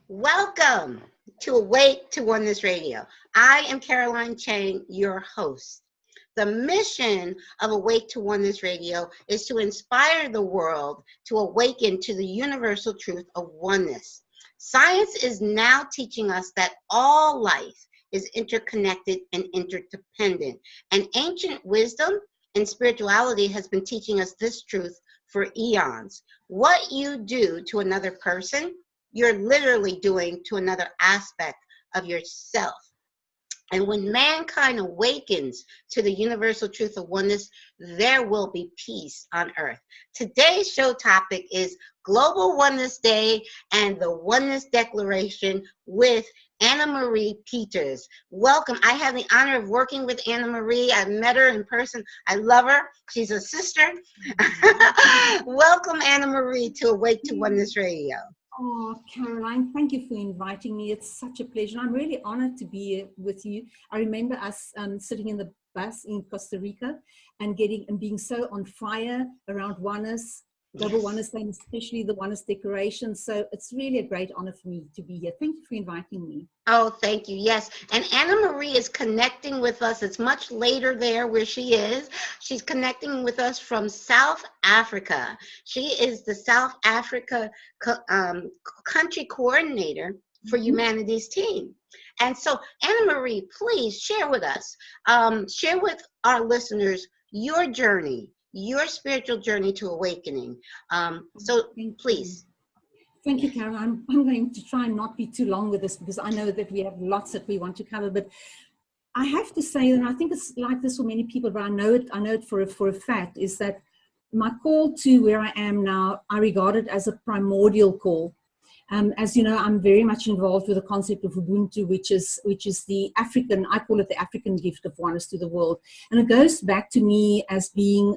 Welcome to Awake to Oneness Radio. I am Caroline Chang, your host. The mission of Awake to Oneness Radio is to inspire the world to awaken to the universal truth of oneness. Science is now teaching us that all life is interconnected and interdependent, and ancient wisdom and spirituality has been teaching us this truth for eons. What you do to another person, you're literally doing to another aspect of yourself. And when mankind awakens to the universal truth of oneness, there will be peace on earth. Today's show topic is Global Oneness Day and the Oneness Declaration with Anna-Mari Pieterse. Welcome. I have the honor of working with Anna-Mari. I met her in person. I love her. She's a sister. Welcome, Anna-Mari, to Awake to Oneness Radio. Oh, Caroline, thank you for inviting me. It's such a pleasure. I'm really honored to be here with you. I remember us sitting in the bus in Costa Rica and being so on fire around oneness, global oneness, and especially the Oneness Declaration. So it's really a great honor for me to be here. Thank you for inviting me. Oh, thank you. Yes. And Anna-Mari is connecting with us. It's much later there where she is. She's connecting with us from South Africa. She is the South Africa country coordinator for Humanity's Team. And so, Anna-Mari, please share with us, share with our listeners your journey, your spiritual journey to awakening. So please. Thank you, Carol. I'm going to try and not be too long with this because I know that we have lots that we want to cover. But I have to say, and I think it's like this for many people, but I know it for a fact, is that my call to where I am now, I regard it as a primordial call. As you know, I'm very much involved with the concept of Ubuntu, which is the African, I call it the African gift of oneness to the world. And it goes back to me as being,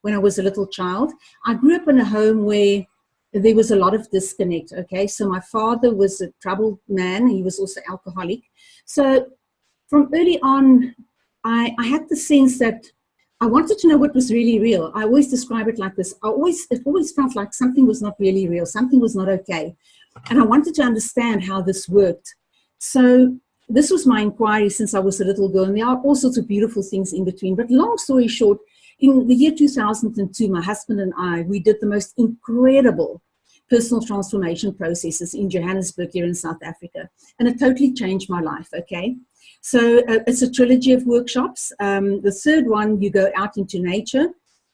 when I was a little child, I grew up in a home where there was a lot of disconnect, okay? So my father was a troubled man. He was also alcoholic. So from early on, I had the sense that I wanted to know what was really real. I always describe it like this. It always felt like something was not really real. Something was not okay. And I wanted to understand how this worked. So this was my inquiry since I was a little girl. And there are all sorts of beautiful things in between. But long story short, in the year 2002, my husband and I, we did the most incredible personal transformation processes in Johannesburg here in South Africa. And it totally changed my life, okay? So it's a trilogy of workshops. The third one, you go out into nature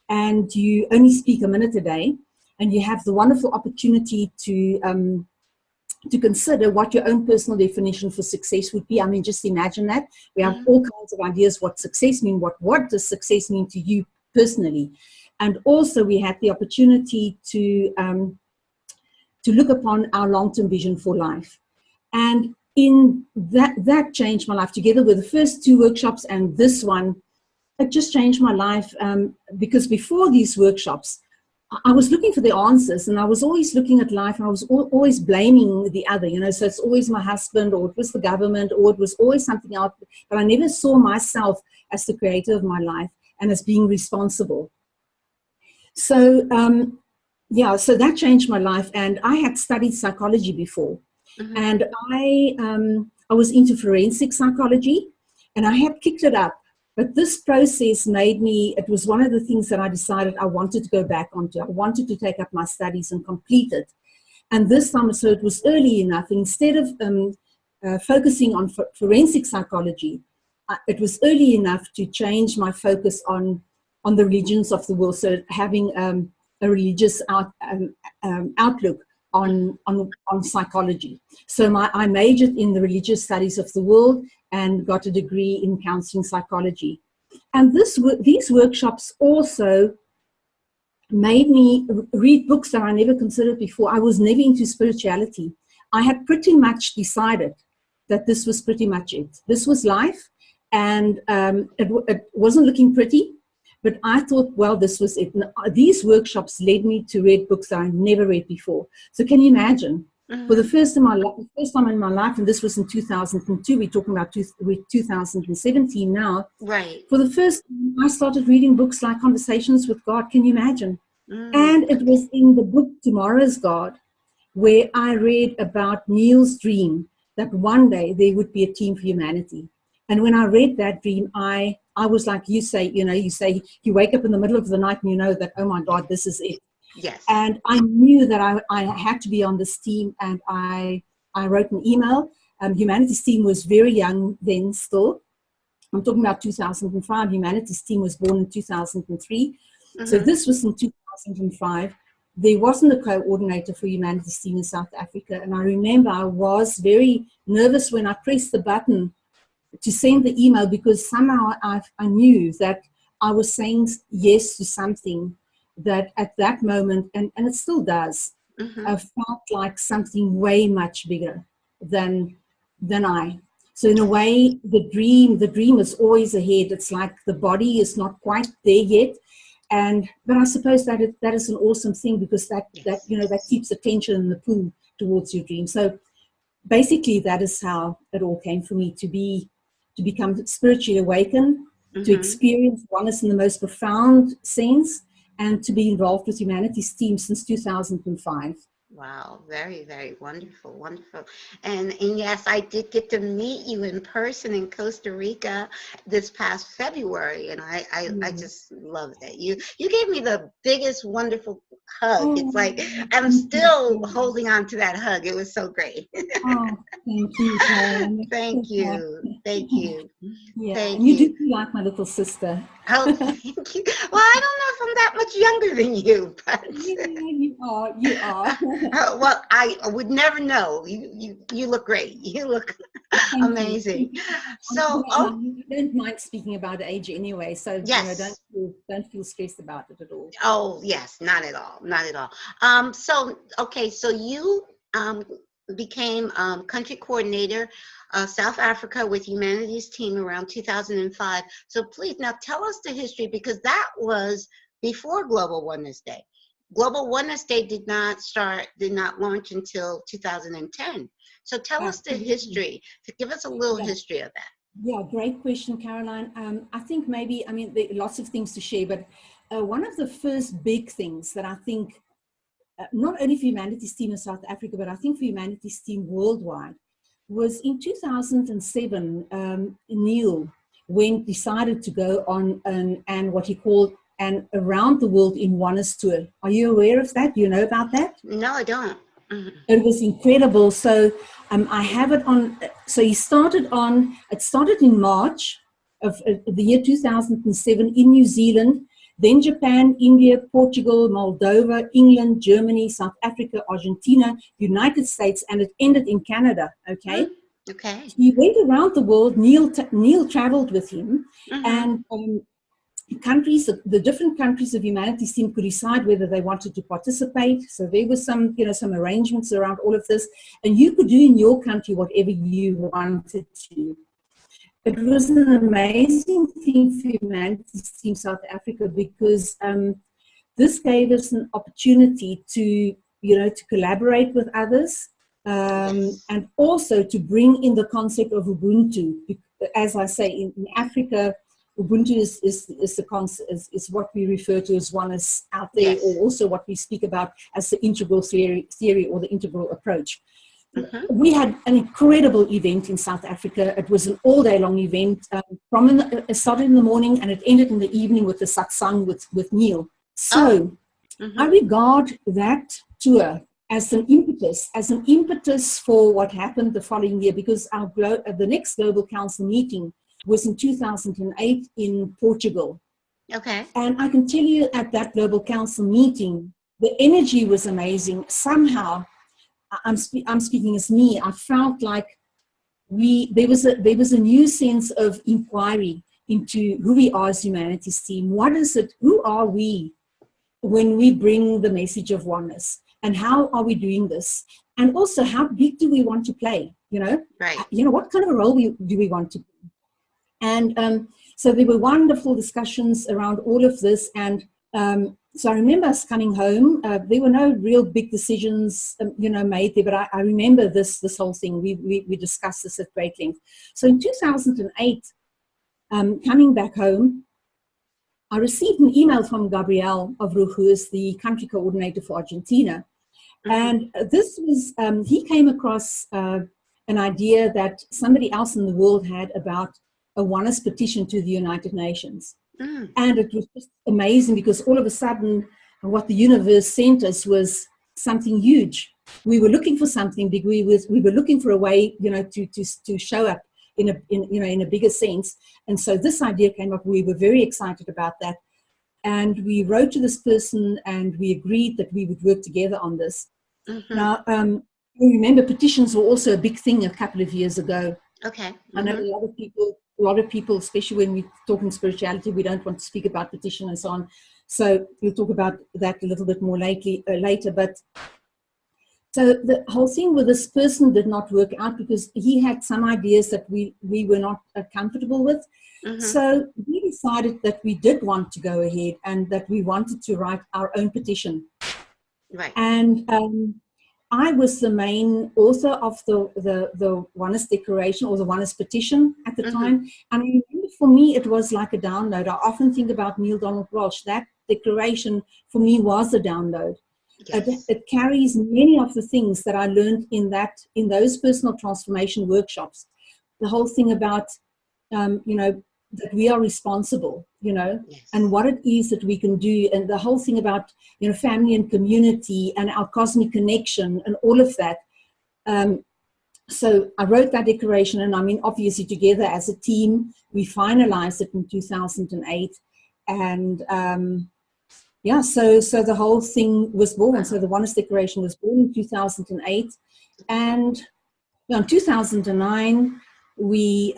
and you only speak a minute a day. And you have the wonderful opportunity to consider what your own personal definition for success would be. I mean, just imagine that. We have all kinds of ideas what success means, what does success mean to you personally. And also we had the opportunity to look upon our long-term vision for life. And in that changed my life, together with the first two workshops and this one, it just changed my life because before these workshops, I was looking for the answers, and I was always looking at life, and I was always blaming the other, you know, so it's always my husband, or it was the government, or it was always something else, but I never saw myself as the creator of my life and as being responsible. So, so that changed my life, and I had studied psychology before, and I was into forensic psychology, and I had kicked it up. But this process made me, it was one of the things that I decided I wanted to go back onto. I wanted to take up my studies and complete it. And this time, so it was early enough. Instead of focusing on forensic psychology, it was early enough to change my focus on the religions of the world. So having a religious outlook on psychology. So I majored in the religious studies of the world and got a degree in counseling psychology. And these workshops also made me read books that I never considered before. I was never into spirituality. I had pretty much decided that this was pretty much it. This was life, and it wasn't looking pretty, but I thought, well, this was it. These workshops led me to read books that I never read before. So can you imagine? For the first time in my life, and this was in 2002, we're talking about 2017 now. Right. For the first time, I started reading books like Conversations with God. Can you imagine? And it was in the book Tomorrow's God where I read about Neil's dream that one day there would be a team for humanity. And when I read that dream, I was like you say, you wake up in the middle of the night and you know that, oh my God, this is it. Yes. And I knew that I had to be on this team, and I wrote an email. Humanities team was very young then still. I'm talking about 2005. Humanities team was born in 2003. So this was in 2005. There wasn't a coordinator for humanities team in South Africa. And I remember I was very nervous when I pressed the button to send the email, because somehow I knew that I was saying yes to something that at that moment, and it still does, I felt like something way much bigger than I. So in a way, the dream is always ahead. It's like the body is not quite there yet. But I suppose that is an awesome thing, because that keeps the tension in the pool towards your dream. So basically that is how it all came for me, to become spiritually awakened, to experience oneness in the most profound sense, and to be involved with humanities team since 2005. Wow, very, very wonderful, wonderful. And yes, I did get to meet you in person in Costa Rica this past February, and I just loved it. You gave me the biggest, wonderful hug. It's like I'm still holding on to that hug. It was so great. Oh, thank you, Karen. Thank you. Thank you. Yeah, Thank and you you. do feel like my little sister. Oh, thank you. Well, I don't know if I'm that much younger than you, but Yeah, you are. well, I would never know. You look great. You look amazing. So, I don't mind speaking about age anyway. So yes. Don't feel stressed about it at all. Oh yes, not at all, not at all. So okay, so you became country coordinator South Africa with Humanities team around 2005. So please now tell us the history, because that was before Global Oneness Day. Global Oneness Day did not launch until 2010. So tell us the history. Give us a little history of that. Yeah, great question, Caroline. I think there are lots of things to share, but one of the first big things that I think, not only for Humanities team in South Africa, but I think for Humanities team worldwide, was in 2007, Neil decided to go on what he called an around the world in oneness tour. Are you aware of that? Do you know about that? No, I don't. It was incredible. So I have it on. So it started in March of the year 2007 in New Zealand, then Japan, India, Portugal, Moldova, England, Germany, South Africa, Argentina, United States, and it ended in Canada. Okay. Okay. He went around the world. Neil traveled with him, and the different countries of Humanities team could decide whether they wanted to participate. So there was some arrangements around all of this, and you could do in your country whatever you wanted to. It was an amazing thing for Humanities team South Africa, because this gave us an opportunity to collaborate with others, and also to bring in the concept of Ubuntu. As I say, in Africa, Ubuntu is what we refer to as oneness out there, or also what we speak about as the integral theory or the integral approach. We had an incredible event in South Africa. It was an all-day-long event. It started in the morning and it ended in the evening with the satsang with Neil. So I regard that tour as an impetus for what happened the following year, because the next Global Council meeting was in 2008 in Portugal. Okay. And I can tell you, at that Global Council meeting, the energy was amazing. Somehow, I'm speaking as me, I felt like there was a new sense of inquiry into who we are as Humanities team. What is it? Who are we when we bring the message of oneness? And how are we doing this? And also, how big do we want to play? Right. What kind of a role do we want to play? And so there were wonderful discussions around all of this. And so I remember us coming home. There were no real big decisions, made there. But I remember this whole thing. We discussed this at great length. So in 2008, coming back home, I received an email from Gabrielle Avruch, who is the country coordinator for Argentina. And this was, he came across an idea that somebody else in the world had about a oneness petition to the United Nations. And it was just amazing because all of a sudden what the universe sent us was something huge. We were looking for something big. We were looking for a way, to show up in a bigger sense. And so this idea came up. We were very excited about that. And we wrote to this person and we agreed that we would work together on this. Now, you remember petitions were also a big thing a couple of years ago. Okay. I know a lot of people, especially when we talk in spirituality, we don't want to speak about petition and so on. So we'll talk about that a little bit more later. But so the whole thing with this person did not work out because he had some ideas that we were not comfortable with. So we decided that we did want to go ahead and that we wanted to write our own petition. Right. And I was the main author of the Oneness Declaration or the Oneness Petition at the time. And I remember for me, it was like a download. I often think about Neil Donald Walsh. That declaration for me was a download. Yes. It carries many of the things that I learned in those personal transformation workshops. The whole thing about, that we are responsible, yes. And what it is that we can do, and the whole thing about, family and community and our cosmic connection and all of that. So I wrote that declaration, and obviously together as a team, we finalized it in 2008. And so the whole thing was born. So the Oneness Declaration was born in 2008. And in 2009, we,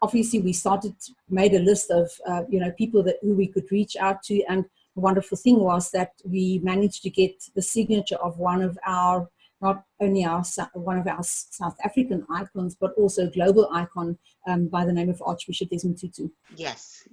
obviously we made a list of, people who we could reach out to. And the wonderful thing was that we managed to get the signature of one of our South African icons, but also a global icon by the name of Archbishop Desmond Tutu. Yes.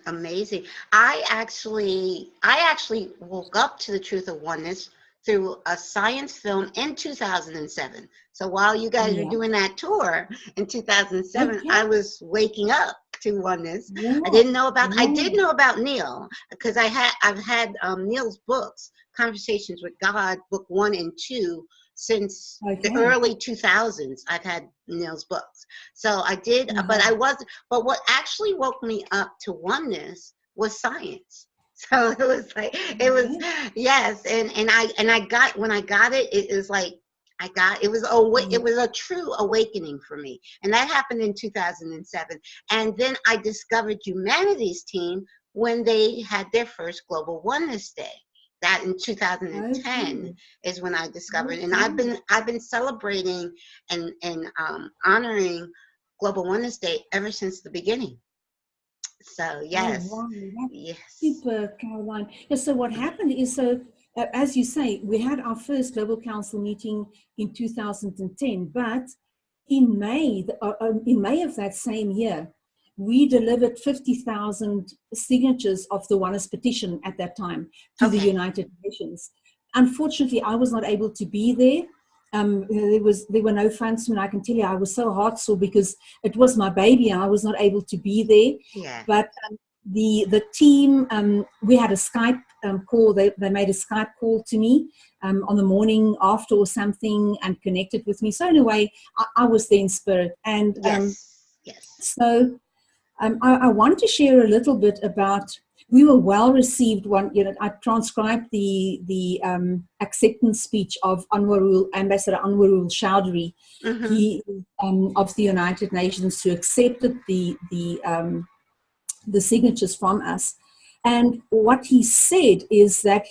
Amazing. I actually woke up to the truth of oneness through a science film in 2007. So while you guys were doing that tour in 2007, I was waking up to oneness. I didn't know about. I did know about Neil because I've had Neil's books, Conversations with God, book 1 and 2, since the early 2000s. I've had Neil's books, so I did. But what actually woke me up to oneness was science. So it was yes, and I got, when I got it, it was like it was a true awakening for me, and that happened in 2007. And then I discovered Humanity's Team when they had their first Global Oneness Day. That in 2010 is when I discovered, and I've been celebrating and honoring Global Oneness Day ever since the beginning. So yes, yes. Super, Caroline. Yeah, so what happened is, as you say, we had our first Global Council meeting in 2010, but in May of that same year, we delivered 50,000 signatures of the Oneness Petition at that time to the United Nations. Unfortunately, I was not able to be there. There were no funds, and I can tell you I was so heartsore because it was my baby and I was not able to be there. Yeah. But the team, we had a Skype call. They made a Skype call to me on the morning after or something and connected with me. So in a way, I was there in spirit. And so I want to share a little bit about. We were well received. I transcribed the acceptance speech of Ambassador Anwarul Chowdhury, he of the United Nations, who accepted the signatures from us. And what he said is that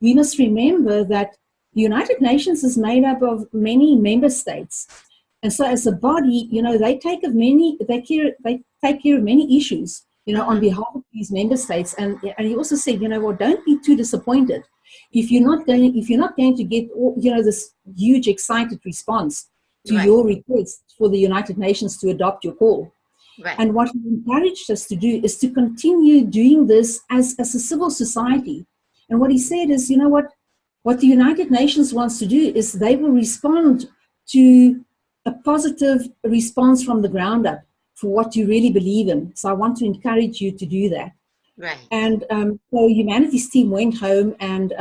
we must remember that the United Nations is made up of many member states, and so as a body, they take care of many issues. On behalf of these member states, and he also said, don't be too disappointed if you're not going to get this huge excited response to your request for the United Nations to adopt your call. Right. And what he encouraged us to do is to continue doing this as a civil society. And what he said is, what the United Nations wants to do is they will respond to a positive response from the ground up for what you really believe in. So I want to encourage you to do that. Right. And so Humanity's Team went home and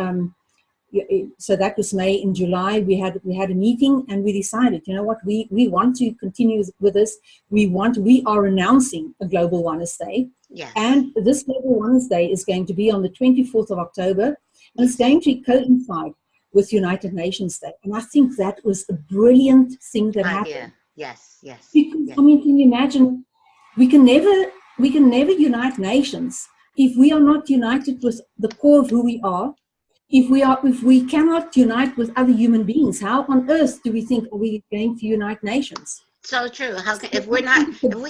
so that was May. In July, we had a meeting, and we decided, you know what, we want to continue with this. We are announcing a Global Oneness Day. Yes. And this Global Oneness Day is going to be on the 24th of October, and it's going to coincide with United Nations Day. And I think that was a brilliant thing that happened. Yes, yes. Because, yes. I mean, can you imagine, we can never unite nations if we are not united with the core of who we are. If we cannot unite with other human beings, how on earth do we think are we going to unite nations? So true. If we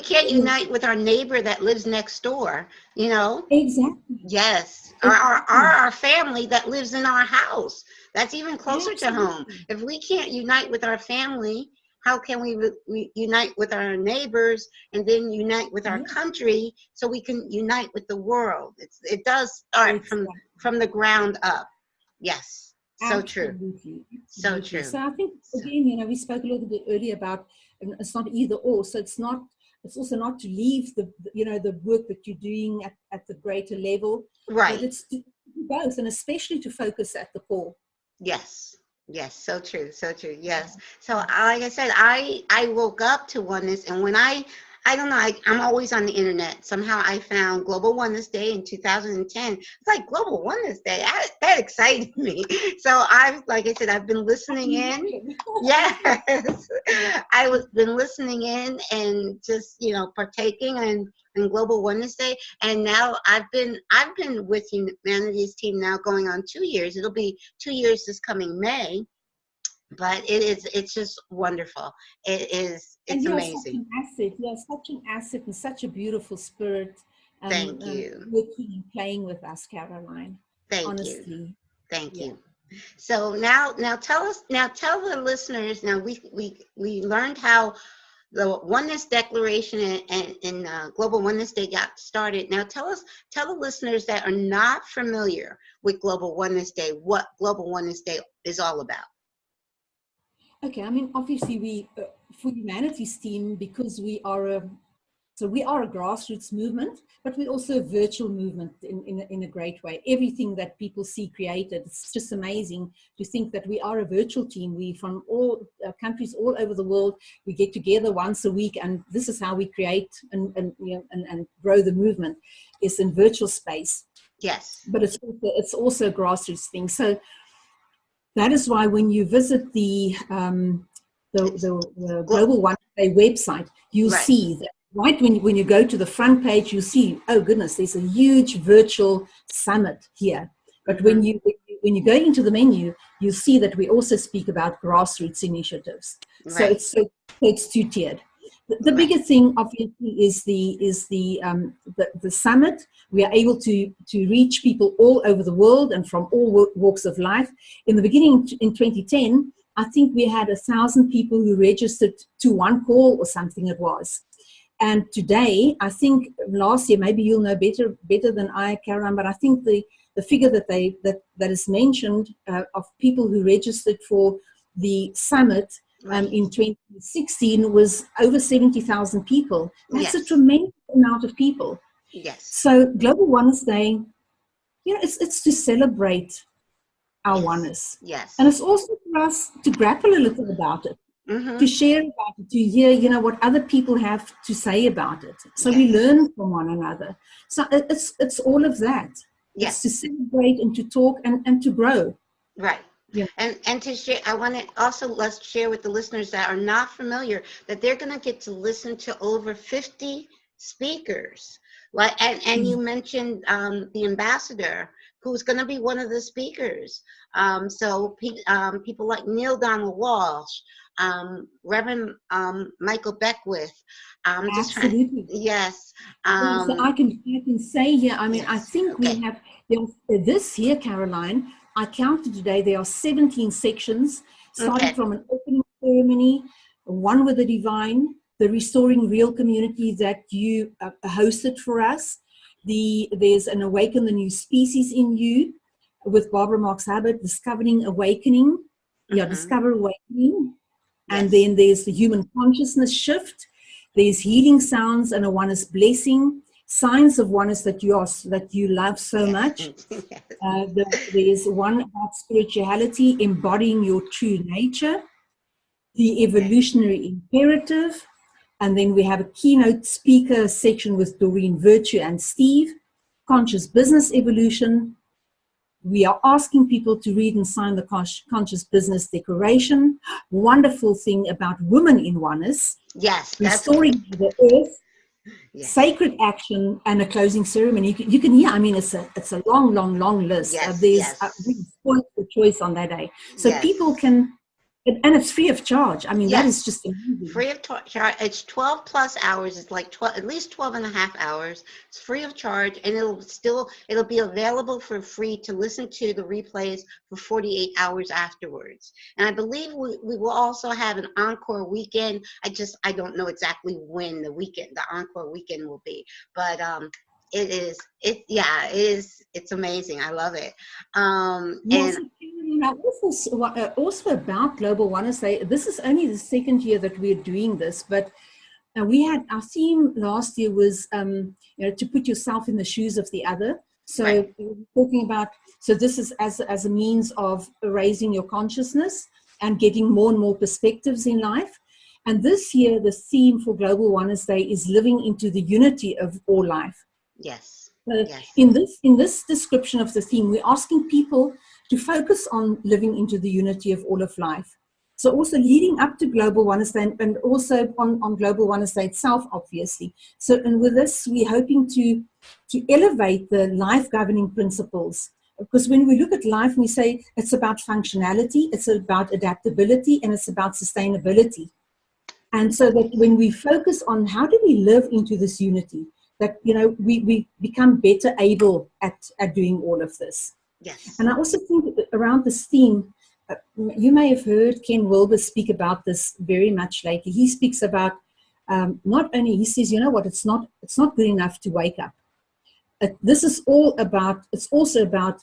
can't unite with our neighbor that lives next door, you know? Exactly. Yes. Or our family that lives in our house. That's even closer to home. If we can't unite with our family, how can we unite with our neighbors and then unite with our country so we can unite with the world? It does start from the ground up. Yes. So Absolutely. true. So true. So I think, again, you know, we spoke a little bit earlier about it's not either or. So it's also not to leave the work that you're doing at the greater level. Right. But it's to do both, and especially to focus at the core. Yes. Yes. So true. So true. Yes. So like I said, I woke up to oneness, and when I don't know, I'm always on the internet. Somehow I found Global Oneness Day in 2010. It's like Global Oneness Day. That excited me. So like I said, I've been listening in. Yes. Been listening in and just, you know, partaking in Global Oneness Day. And now I've been with Humanity's Team now going on 2 years. It'll be 2 years this coming May. But it's just wonderful. It's amazing. You're such an asset and such a beautiful spirit. Thank you. Working and playing with us, Caroline. Thank you. Thank you. So now tell the listeners. Now we learned how the Oneness Declaration and Global Oneness Day got started. Now tell the listeners that are not familiar with Global Oneness Day what Global Oneness Day is all about. Okay, I mean, obviously we, for Humanity's Team, because we are a grassroots movement, but we're also a virtual movement in a great way. Everything that people see created, it's just amazing to think that we are a virtual team. We from all countries all over the world, we get together once a week, and this is how we create and grow the movement. It's in virtual space. Yes. But it's also a grassroots thing. So that is why when you visit the Global Oneness Day website, you'll see that right when you go to the front page, you see, oh goodness, there's a huge virtual summit here. But when you go into the menu, you see that we also speak about grassroots initiatives. Right. So it's two-tiered. The bigger thing, obviously, is the summit. We are able to reach people all over the world and from all walks of life. In the beginning, in 2010, I think we had 1,000 people who registered to one call or something it was. And today, I think last year, maybe you'll know better than I, Caroline, but I think the figure that is mentioned of people who registered for the summit in 2016 was over 70,000 people. That's a tremendous amount of people. Yes. So Global Oneness Day, you know, it's to celebrate our oneness. Yes. And it's also for us to grapple a little about it, to share about it, to hear, you know, what other people have to say about it. So we learn from one another. So it's all of that. Yes. It's to celebrate and to talk and to grow. Right. Yeah. And to share, I want to also let's share with the listeners that are not familiar that they're going to get to listen to over 50 speakers. Like, and you mentioned the ambassador, who's going to be one of the speakers. So people like Neil Donald Walsh, Reverend Michael Beckwith. Absolutely. Yes. So I can say here, I mean, I think we have this year, Caroline, I counted today, there are 17 sections, starting from an opening ceremony, one with the divine, the Restoring Real community that you hosted for us. There's an Awaken the New Species in You with Barbara Marx Hubbard, Discovering Awakening. Discover Awakening. And then there's the Human Consciousness Shift. There's Healing Sounds and a Oneness Blessing. signs of oneness that you love so much. There's one about spirituality, embodying your true nature, the evolutionary imperative, and then we have a keynote speaker section with Doreen Virtue and Steve, conscious business evolution. We are asking people to read and sign the Conscious Business Declaration. Wonderful thing about women in oneness. Yes. Restoring the earth. Yes. Sacred action and a closing ceremony. You can hear, I mean, it's a long list. Yes, there's a choice on that day. So people can, and it's free of charge. I mean, that is just amazing. Free of charge. It's 12 plus hours. It's like 12, at least 12 and a half hours. It's free of charge, and it'll be available for free to listen to the replays for 48 hours afterwards. And I believe we will also have an encore weekend. I don't know exactly when the encore weekend will be, but it's amazing. I love it. And also about Global Oneness Day, this is only the second year that we're doing this, but we had our theme last year was to put yourself in the shoes of the other. So talking about, so this is as a means of raising your consciousness and getting more and more perspectives in life. And this year, the theme for Global Oneness Day is living into the unity of all life. Yes. In this description of the theme, we're asking people to focus on living into the unity of all of life. So also leading up to Global Oneness Day and also on Global Oneness Day itself, obviously. So, and with this, we're hoping to elevate the life governing principles. Because when we look at life, we say it's about functionality, it's about adaptability, and it's about sustainability. And so that when we focus on how do we live into this unity, that, we become better able at doing all of this. Yes. And I also think around this theme, you may have heard Ken Wilber speak about this very much lately. He speaks about not only, he says, it's not good enough to wake up. This is all about, it's also about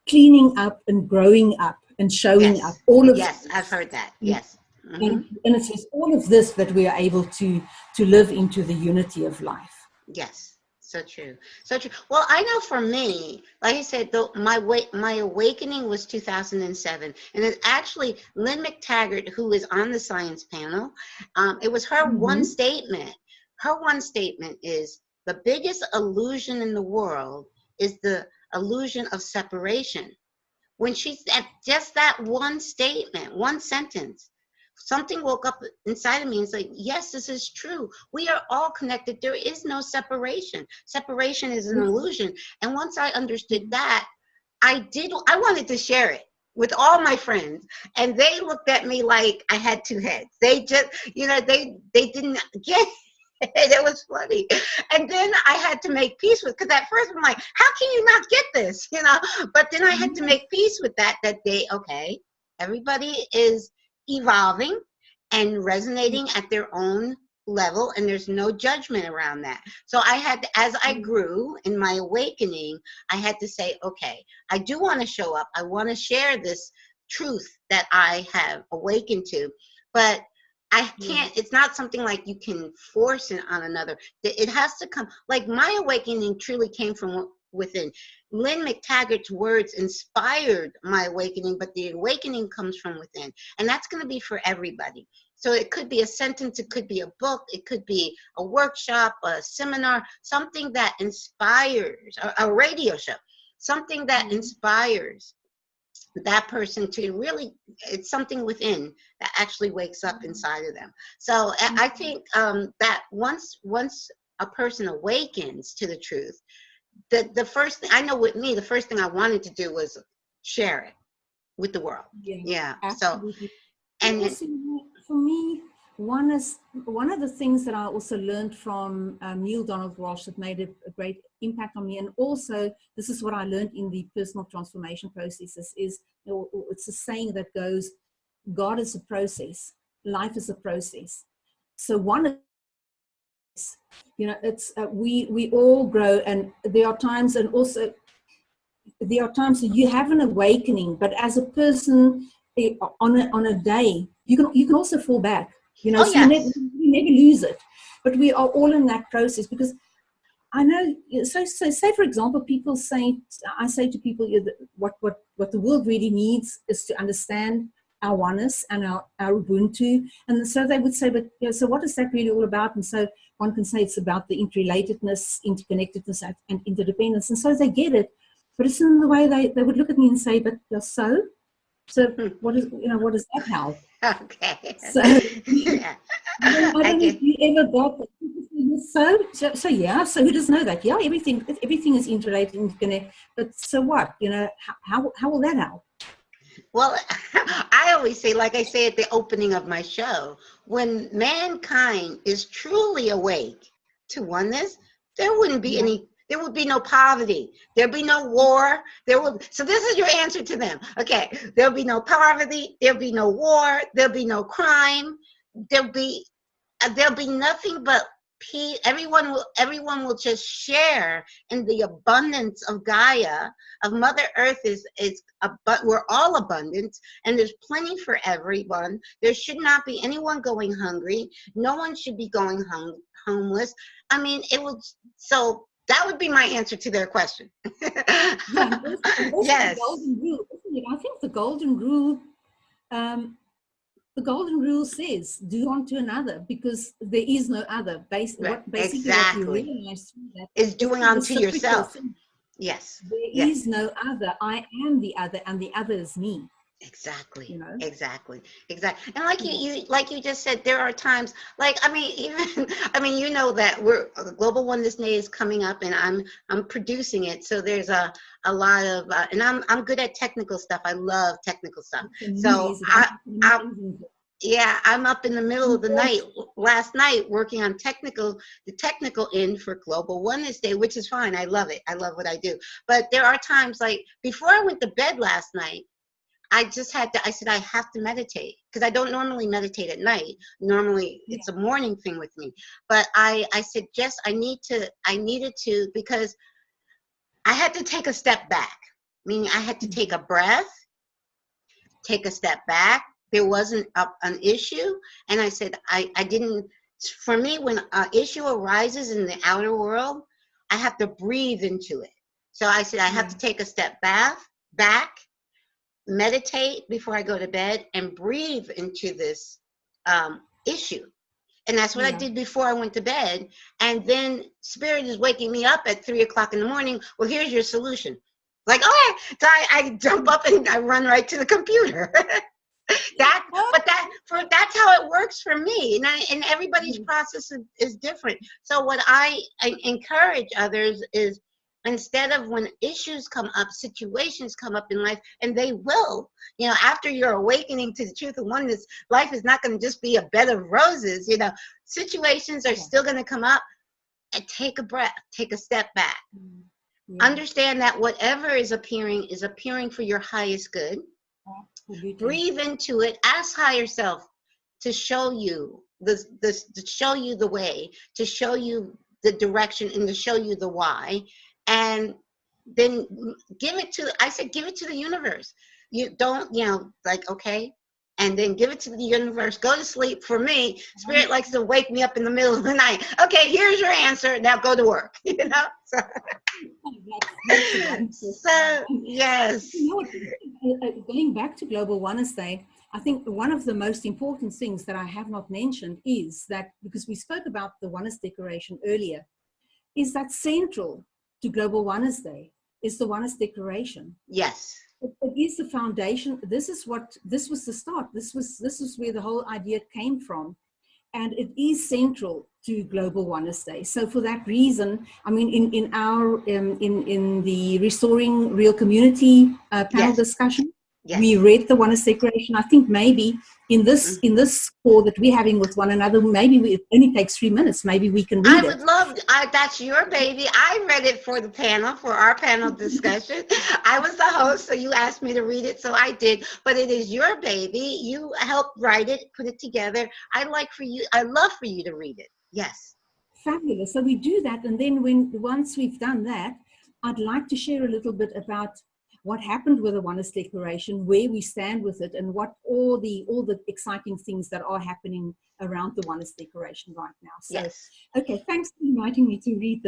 cleaning up and growing up and showing up. All of Yes, I've heard that. Yes. Mm-hmm. And it says all of this that we are able to live into the unity of life. Yes. So true. So true. Well, I know for me, like I said, my awakening was 2007. And it's actually Lynn McTaggart, who is on the science panel. It was her one statement. Her one statement is, the biggest illusion in the world is the illusion of separation. When she said just that one statement, one sentence, something woke up inside of me and said, yes, this is true. We are all connected. There is no separation. Separation is an illusion. And once I understood that, I wanted to share it with all my friends. And they looked at me like I had two heads. They just, they didn't get it. It was funny. And then I had to make peace with, because at first I'm like, how can you not get this? But then I had to make peace with that everybody is evolving and resonating at their own level, and there's no judgment around that. So I had to, as I grew in my awakening, I had to say, okay, I do want to show up. I want to share this truth that I have awakened to, but I can't, it's not something like you can force it on another. It has to come, like my awakening truly came from within. Lynn McTaggart's words inspired my awakening, but the awakening comes from within. And that's going to be for everybody. So it could be a sentence, it could be a book, it could be a workshop, a seminar, something that inspires, a radio show, something that inspires that person to really, it's something within that actually wakes up inside of them. So I think that once a person awakens to the truth, the first thing, I know with me, the first thing I wanted to do was share it with the world. Yeah. Absolutely. So, and also, for me, one of the things that I also learned from Neil Donald Walsh that made a great impact on me, and also this is what I learned in the personal transformation processes, is it's a saying that goes, God is a process, life is a process. So one is, it's we all grow, and there are times, and also there are times that you have an awakening, but as a person on a day, you can also fall back. So you never lose it. But we are all in that process, because I know. So say for example, people say, I say to people, what the world really needs is to understand our oneness and our Ubuntu. And so they would say, but so what is that really all about? And so one can say it's about the interrelatedness, interconnectedness, and interdependence. And so they get it, but it's in the way they would look at me and say, but so what does that help? Okay. So Yeah. I don't know if you ever got that. So yeah, so who doesn't know that? Yeah, everything is interrelated, interconnected. But so what? How will that help? Well, I always say, like I say at the opening of my show, when mankind is truly awake to oneness, there wouldn't be there would be no poverty. There'll be no war. So this is your answer to them. Okay, there'll be no poverty. There'll be no war. There'll be no crime. There'll be nothing but peace. Everyone will just share in the abundance of Gaia, of Mother Earth. But we're all abundant, and there's plenty for everyone. There should not be anyone going hungry. No one should be going homeless. I mean, so that would be my answer to their question. Yeah, and also Yes. The golden rule, isn't it? I think the golden rule. The golden rule says, do unto another, because there is no other. Basically, Exactly. what you realize through that is doing unto yourself. Thing. Yes. There is no other. I am the other, and the other is me. Exactly. You know? Exactly. And like you just said, there are times, like, I mean, you know that Global Oneness Day is coming up, and I'm producing it. So there's a lot of, and I'm good at technical stuff. I love technical stuff. So I'm up in the middle of the night last night working on the technical end for Global Oneness Day, which is fine. I love it. I love what I do. But there are times, like before I went to bed last night, I said I have to meditate, because I don't normally meditate at night. Normally it's a morning thing with me. But I said, Jess, I needed to, because I had to take a step back. Meaning I had to take a breath, take a step back. There wasn't an issue. And I said, I didn't, for me, when an issue arises in the outer world, I have to breathe into it. So I said, I have to take a step back, meditate before I go to bed, and breathe into this issue. And that's what I did before I went to bed. And then Spirit is waking me up at 3 o'clock in the morning. Well, here's your solution. Like, okay. So I jump up and I run right to the computer. That's how it works for me. And everybody's process is different. So what I encourage others is, instead of when issues come up, situations come up in life, and they will, after you're awakening to the truth of oneness, life is not going to just be a bed of roses. Situations are still going to come up, and take a breath, take a step back. Understand that whatever is appearing for your highest good. Breathe into it. Ask higher self to show you to show you the way, to show you the direction, and to show you the why. And then give it to the universe. You don't, okay, and then give it to the universe. Go to sleep. For me, Spirit likes to wake me up in the middle of the night. Okay, here's your answer. Now go to work. So yes. Going back to Global Oneness Day, I think one of the most important things that I have not mentioned is that, because we spoke about the Oneness Declaration earlier, is that central to Global Oneness Day is the Oneness Declaration. Yes. It is the foundation. This was the start. This is where the whole idea came from. And it is central to Global Oneness Day. So for that reason, I mean, in the Restoring Real Community panel discussion, we read the Oneness Declaration. I think maybe in this call that we're having with one another, maybe it only takes 3 minutes. Maybe we can read it. I would love. That's your baby. I read it for the panel, for our panel discussion. I was the host, so you asked me to read it, so I did. But it is your baby. You helped write it, put it together. I love for you to read it. Yes. Fabulous. So we do that, and then once we've done that, I'd like to share a little bit about what happened with the Oneness Declaration, where we stand with it, and what all the exciting things that are happening around the Oneness Declaration right now. So, Yes. okay, thanks for inviting me to read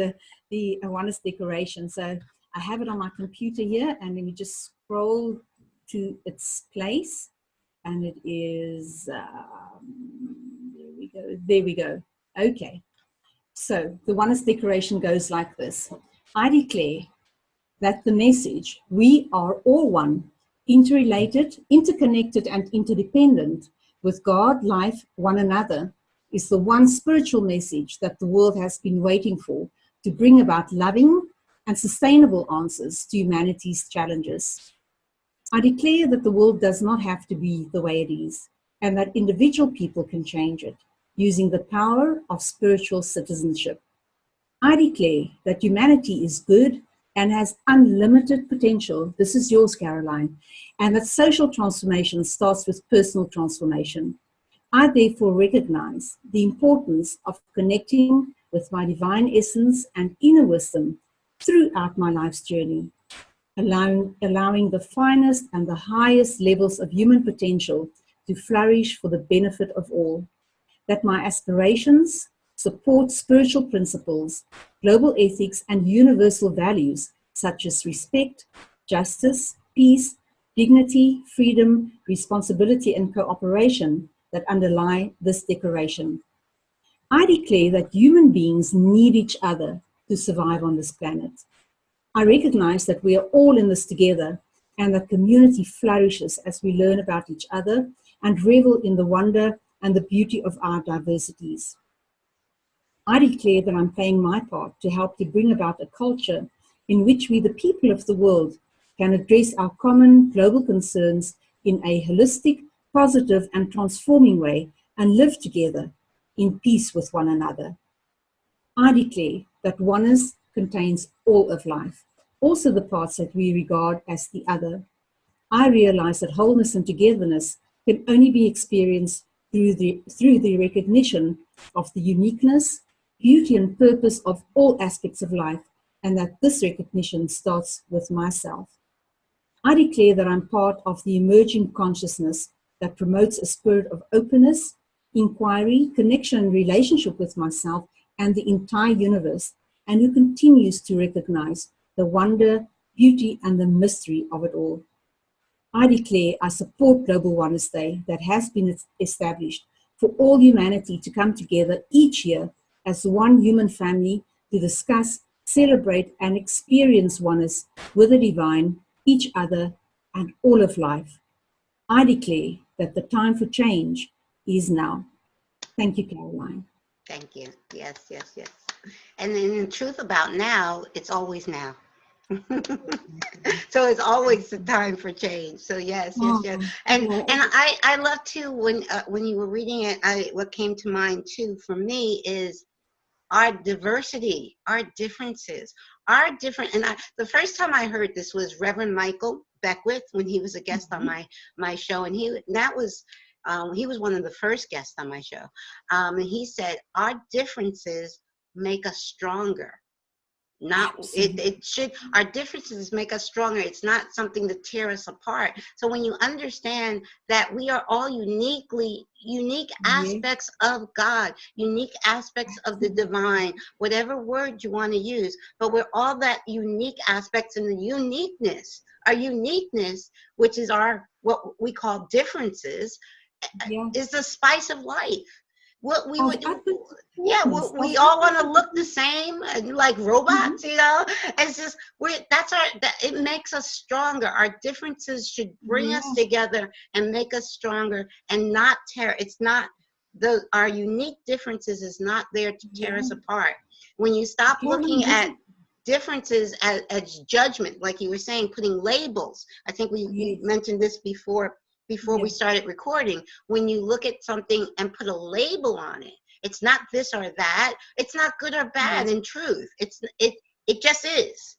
the Oneness Declaration. So I have it on my computer here, and let me just scroll to its place, and it is, there we go. Okay, so the Oneness Declaration goes like this. I declare that the message, we are all one, interrelated, interconnected, and interdependent with God, life, one another, is the one spiritual message that the world has been waiting for to bring about loving and sustainable answers to humanity's challenges. I declare that the world does not have to be the way it is, and that individual people can change it using the power of spiritual citizenship. I declare that humanity is good and has unlimited potential. This is yours, Caroline. And that social transformation starts with personal transformation. I therefore recognize the importance of connecting with my divine essence and inner wisdom throughout my life's journey, allowing the finest and the highest levels of human potential to flourish for the benefit of all. That my aspirations support spiritual principles, global ethics, and universal values such as respect, justice, peace, dignity, freedom, responsibility, and cooperation that underlie this declaration. I declare that human beings need each other to survive on this planet. I recognize that we are all in this together, and that community flourishes as we learn about each other and revel in the wonder and the beauty of our diversities. I declare that I'm playing my part to help to bring about a culture in which we, the people of the world, can address our common global concerns in a holistic, positive, and transforming way and live together in peace with one another. I declare that oneness contains all of life, also the parts that we regard as the other. I realize that wholeness and togetherness can only be experienced through the recognition of the uniqueness, beauty, and purpose of all aspects of life, and that this recognition starts with myself. I declare that I'm part of the emerging consciousness that promotes a spirit of openness, inquiry, connection, and relationship with myself and the entire universe, and who continues to recognize the wonder, beauty, and the mystery of it all. I declare I support Global Oneness Day that has been established for all humanity to come together each year as one human family to discuss, celebrate, and experience oneness with the divine, each other, and all of life. I declare that the time for change is now. Thank you, Caroline. Thank you. Yes, yes, yes. And then the truth about now, it's always now. So it's always the time for change. So yes, yes, yes. And I love too when you were reading it, what came to mind too for me is our diversity, our differences, our different. And the first time I heard this was Reverend Michael Beckwith when he was a guest on my show, and he was one of the first guests on my show, and he said our differences make us stronger. Our differences make us stronger. It's not something to tear us apart. So when you understand that we are all unique aspects of God, unique aspects of the divine, whatever word you want to use, but we're all that unique aspects, and the uniqueness, our uniqueness, which is what we call differences, is the spice of life. What we would do, we all want to look the same, like robots, you know. It's just it makes us stronger. Our differences should bring us together and make us stronger, and not tear. It's not our unique differences is not there to tear us apart. When you stop looking at differences as judgment, like you were saying, putting labels. I think we mentioned this before we started recording. When you look at something and put a label on it, it's not this or that. It's not good or bad. In truth, it just is.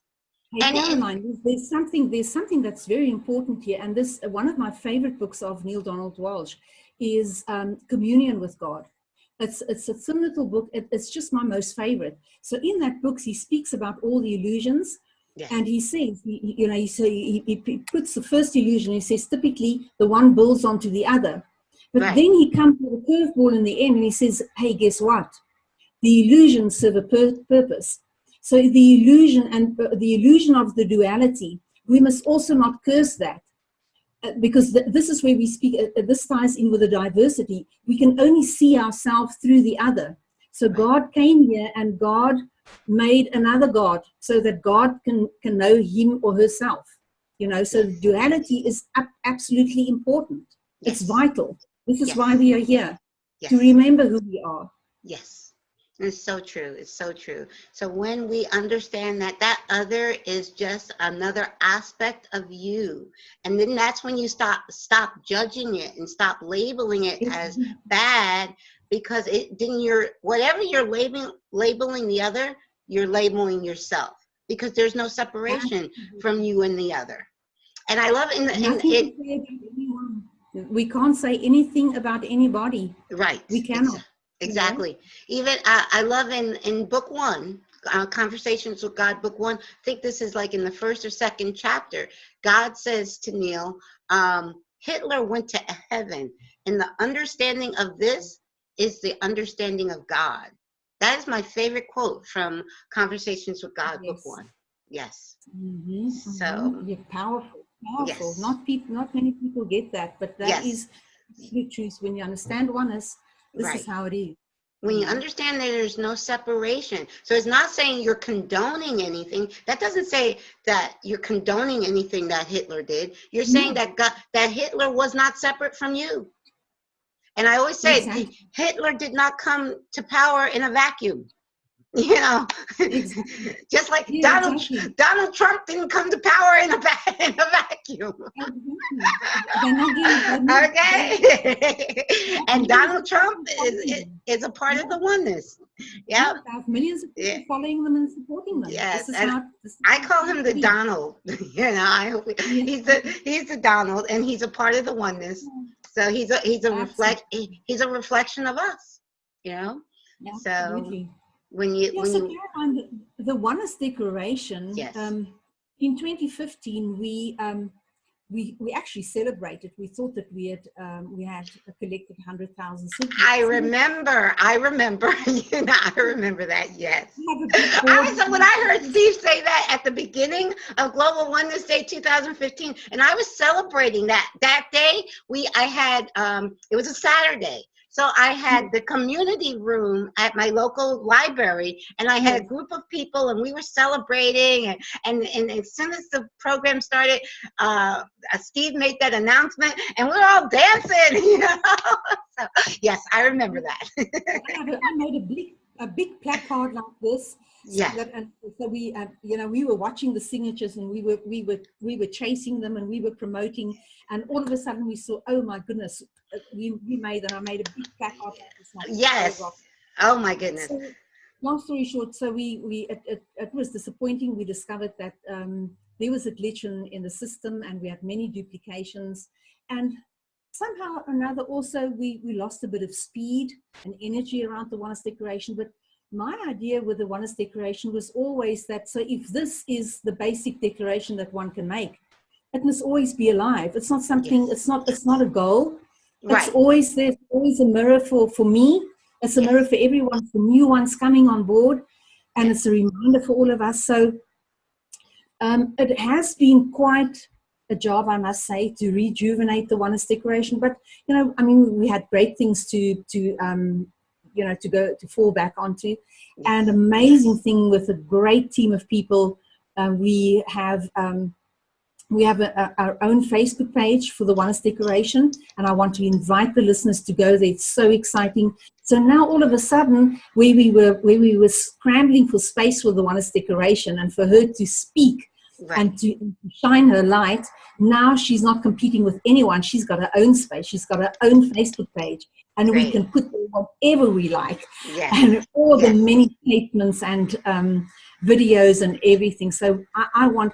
Hey, Caroline, there's something that's very important here, and this one of my favorite books of Neil Donald Walsh is Communion with God. It's a thin little book. It's just my most favorite. So in that book, he speaks about all the illusions Yes. And he says, he puts the first illusion, he says, typically the one builds onto the other. But Right. then he comes to the curveball in the end and he says, hey, guess what? The illusions serve a purpose. So the illusion and the illusion of the duality, we must also not curse that. Because this is where we speak, this ties in with the diversity. We can only see ourselves through the other. So God came here and God made another God so that God can know him or herself. So the duality is absolutely important. Yes. It's vital. This is Yes. why we are here, yes. to remember who we are. Yes. It's so true. It's so true. So when we understand that that other is just another aspect of you, and then that's when you stop judging it and stop labeling it as bad, because whatever you're labeling the other, you're labeling yourself, because there's no separation from you and the other. And I love we can't say anything about anybody. Right. We cannot. Exactly. Even I love in book 1, Conversations with God, book 1, I think this is like in the first or second chapter, God says to Neil, Hitler went to heaven, and the understanding of this is the understanding of God. That is my favorite quote from Conversations with God, book 1. Yes. Mm-hmm, so you're powerful. Yes. Not many people get that, but that is the truth. When you understand oneness, this is how it is. When you understand that there's no separation. So it's not saying you're condoning anything. That doesn't say that you're condoning anything that Hitler did. You're saying that Hitler was not separate from you. And I always say, Hitler did not come to power in a vacuum. Just like Donald Trump didn't come to power in a vacuum. Okay. And Donald Trump is a part of the oneness. Yeah. Millions of people following them and supporting them. Yes. I call him the Donald. I hope he's the Donald, and he's a part of the oneness. So he's a reflection of us. Absolutely. When Caroline, the Oneness Declaration, in 2015, we actually celebrated. We thought that we had collected 100,000 signatures. I remember. I remember that. Yes. So when I heard Steve say that at the beginning of Global Oneness Day 2015, and I was celebrating that day. I had it was a Saturday. So I had the community room at my local library, and I had a group of people, and we were celebrating. And as soon as the program started, Steve made that announcement, and we were all dancing. So yes, I remember that. I made a big placard like this. So we were watching the signatures, and we were chasing them, and we were promoting, and all of a sudden we saw, oh my goodness, I made a big placard. Yes. Oh my goodness. So, long story short, so it was disappointing. We discovered that there was a glitch in the system, and we had many duplications, and somehow or another also we lost a bit of speed and energy around the Oneness Declaration. But my idea with the Oneness Declaration was always that, so if this is the basic declaration that one can make, it must always be alive. It's not something, it's not a goal. It's always there. It's always a mirror for me. It's a mirror for everyone, for new ones coming on board. And it's a reminder for all of us. So it has been quite a job, I must say, to rejuvenate the Oneness Declaration. But, we had great things to fall back onto. And amazing thing with a great team of people, we have our own Facebook page for the Oneness Declaration, and I want to invite the listeners to go there. It's so exciting. So now all of a sudden, where we were scrambling for space for the Oneness Declaration and for her to speak and to shine her light, now she's not competing with anyone. She's got her own space. She's got her own Facebook page, and we can put whatever we like, and all the many statements and videos and everything. So I want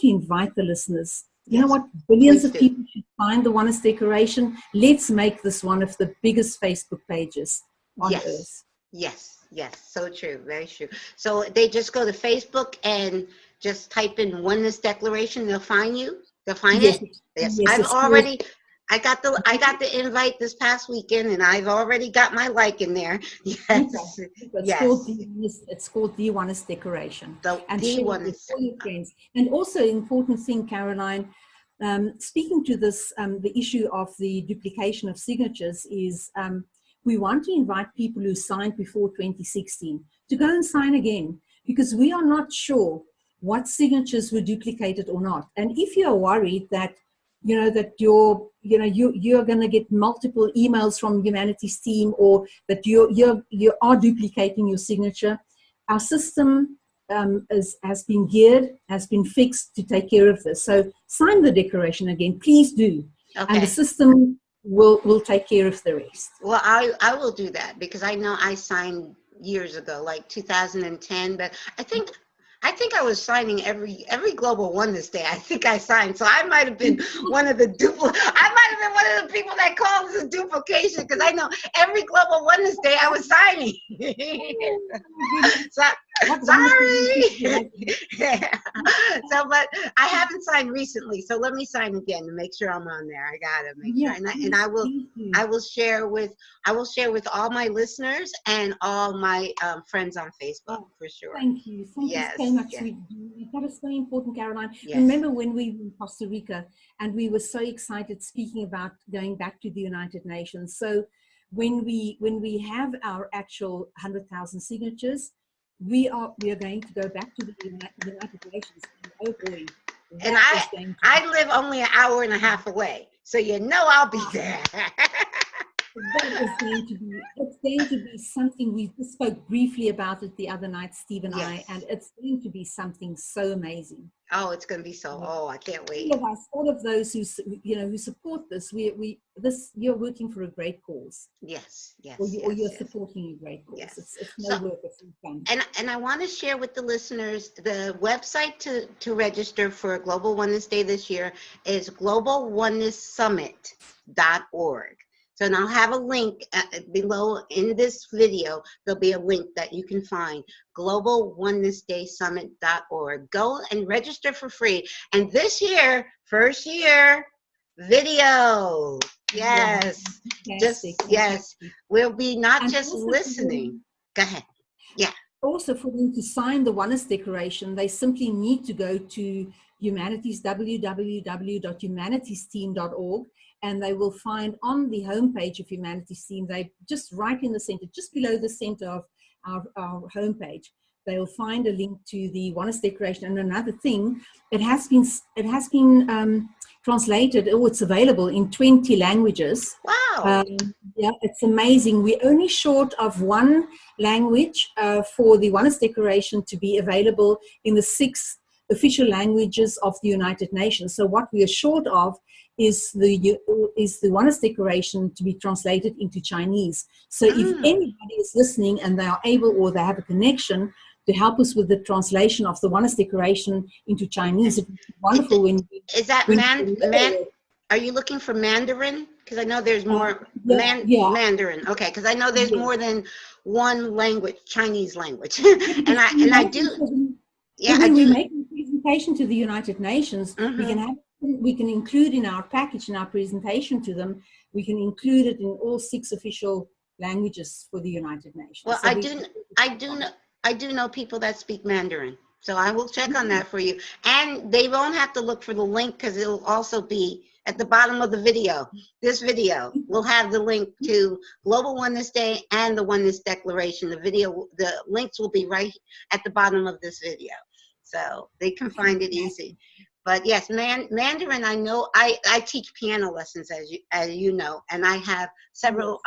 to invite the listeners. You know what? Billions of people should find the Oneness Declaration. Let's make this one of the biggest Facebook pages on earth. Yes. So true. Very true. So they just go to Facebook and just type in Oneness Declaration. They'll find you. They'll find Yes, it. Yes, yes, I've already. I got the invite this past weekend, and I've already got my like in there. Yes, yes. It's called the Oneness Declaration, and The share it Oneness. with all your friends. And also, important thing, Caroline, speaking to this, the issue of the duplication of signatures is we want to invite people who signed before 2016 to go and sign again, because we are not sure what signatures were duplicated or not. And if you are worried that that you're going to get multiple emails from Humanities team, or that you are duplicating your signature, our system has been fixed to take care of this. So sign the declaration again, please do, and the system will take care of the rest. Well, I will do that, because I know I signed years ago, like 2010, but I think I was signing every Global Oneness Day. I think I signed, so I might have been one of the people that calls it duplication, because I know every Global Oneness Day I was signing. So, sorry. So, but I haven't signed recently, so let me sign again to make sure I'm on there. I gotta make sure, and I will share with all my listeners and all my friends on Facebook, for sure. Thank you so much. Yes. That is so important, Caroline. Yes. Remember when we were in Costa Rica and we were so excited speaking about going back to the United Nations. So when we have our actual 100,000 signatures, we are going to go back to the United Nations. And oh boy, and I live only an hour and a half away, so I'll be there. That is going to be something. We just spoke briefly about it the other night, Steve and I, and it's going to be something so amazing. Oh, it's going to be so. Oh, I can't wait. All of those who support this, you're working for a great cause. Yes. Or you're supporting a great cause. Yes. It's no work, it's fun. And I want to share with the listeners the website to register for Global Oneness Day this year is globalonenesssummit.org. So now I'll have a link below in this video. There'll be a link that you can find, globalonenessdaysummit.org. Go and register for free. And this year, first year, video. Yes. We'll be not just listening. Go ahead. Yeah. Also, for them to sign the Oneness Declaration, they simply need to go to www.humanitiesteam.org. And they will find on the homepage of Humanities Team, they just right in the center, just below the center of our homepage, they will find a link to the Oneness Declaration. And another thing, it has been translated, or it's available in 20 languages. Wow. It's amazing. We're only short of one language for the Oneness Declaration to be available in the 6 official languages of the United Nations. So what we are short of is the Oneness Declaration to be translated into Chinese. So if anybody is listening and they are able, or they have a connection to help us with the translation of the Oneness Declaration into Chinese, it would be wonderful. Are you looking for Mandarin? Because I know there's more Mandarin. Okay, because I know there's more than one language, Chinese language, and I do. Yeah, when we make a presentation to the United Nations, we can include in our package, in our presentation to them, we can include it in all 6 official languages for the United Nations. Well, so I do know people that speak Mandarin, so I will check on that for you. And they won't have to look for the link, because it'll also be at the bottom of the video. This video will have the link to Global Oneness Day and the Oneness Declaration. The links will be right at the bottom of this video, so they can find it easy. But yes, Mandarin, I know, I teach piano lessons, as you know, and I have several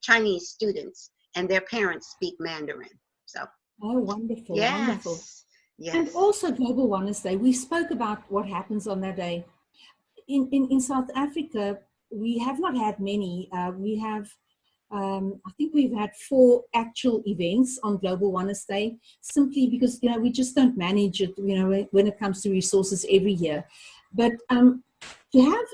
Chinese students, and their parents speak Mandarin. So. Oh, wonderful, wonderful. Yes. And also Global Oneness Day, we spoke about what happens on that day. In South Africa, we have not had many. We have, I think we've had 4 actual events on Global Oneness Day, simply because, we just don't manage it, when it comes to resources every year. But You have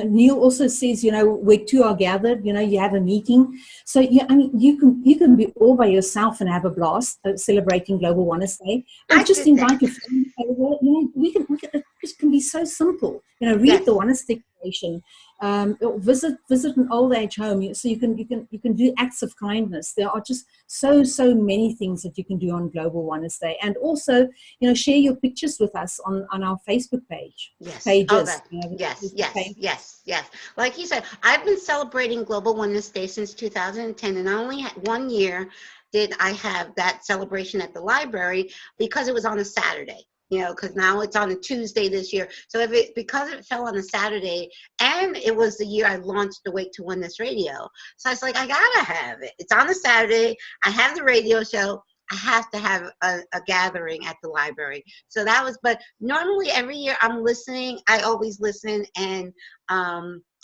Neil also says, where two are gathered, you have a meeting. So yeah, I mean, you can be all by yourself and have a blast celebrating Global Oneness Day, or I just did that. invite your friends over. It just can be so simple. Read Yes. the Oneness Declaration, or visit an old age home. So you can do acts of kindness. There are just so many things that you can do on Global Oneness Day, and also share your pictures with us on our Facebook page. Yes. Oh, Pages. that. Yes. Yes. Yes. Yes. Like you said, I've been celebrating Global Oneness Day since 2010, and I only had 1 year did I have that celebration at the library because it was on a Saturday. Because now it's on a Tuesday this year. So because it fell on a Saturday, and it was the year I launched Awake to Oneness Radio, so I was like, I gotta have it. It's on a Saturday. I have the radio show. I have to have a gathering at the library. So that was, but normally every year I'm listening. I always listen, and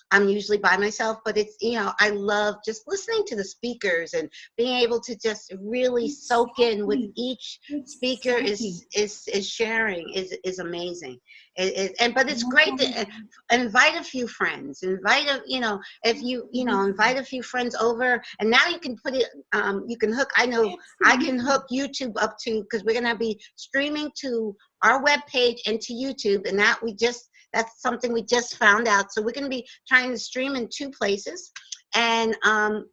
I'm usually by myself, but it's, I love just listening to the speakers and being able to just really soak in with each speaker is sharing is amazing. But it's great to invite a few friends, if you invite a few friends over, and now you can put it, you can hook, I can hook YouTube up to, because we're going to be streaming to our webpage and to YouTube, and that's something we just found out. So we're going to be trying to stream in 2 places, and